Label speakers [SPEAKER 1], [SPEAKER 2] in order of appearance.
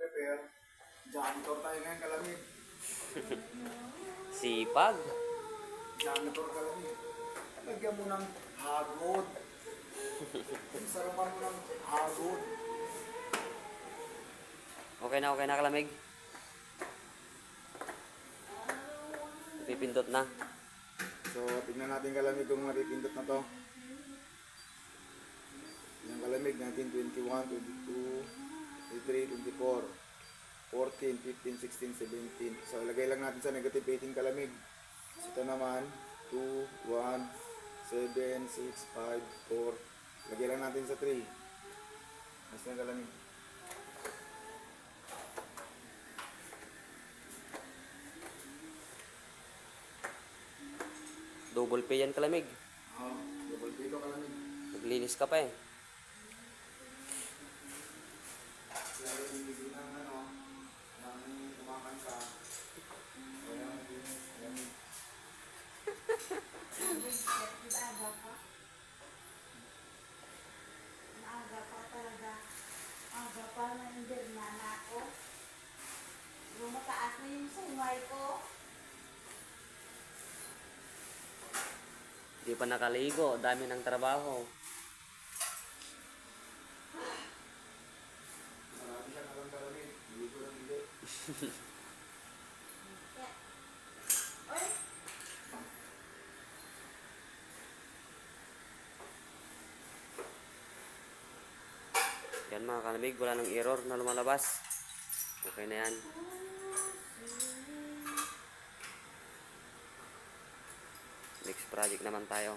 [SPEAKER 1] prepare. Janitor tayo ngayon kalamig.
[SPEAKER 2] Sipag.
[SPEAKER 1] Janitor kalamig. Lagyan mo ng hagod. Sarapan mo ng hagod.
[SPEAKER 2] Okay na kalamig. Pipindot na.
[SPEAKER 1] So, tignan natin kalamig kung mapipindot na to. Yung kalamig natin 21, 22, 23, 24, 14, 15, 16, 17. So, ilagay lang natin sa negative 18 kalamig. So, ito naman, 2, 1, 7, 6, 5, 4. Lagay lang natin sa 3. Mas na kalamig.
[SPEAKER 2] Double pay yan kalamig.
[SPEAKER 1] Oo, double pito kalamig.
[SPEAKER 2] Naglinis ka pa eh.
[SPEAKER 1] Lalo yung bigil ng ng kumakanta. Kaya maglinis, kalamig.
[SPEAKER 3] Maaga pa talaga. Aga pa na hindi na ako. Lumataas na yung sungay ko.
[SPEAKER 2] Hindi pa nakaligo. Dami ng trabaho.
[SPEAKER 1] Marami siya nalang kalamig. Hindi ko lang hindi.
[SPEAKER 3] Oy!
[SPEAKER 2] Yan mga kalamig. Wala nang error na lumalabas. Okay na yan. Next project naman tayo.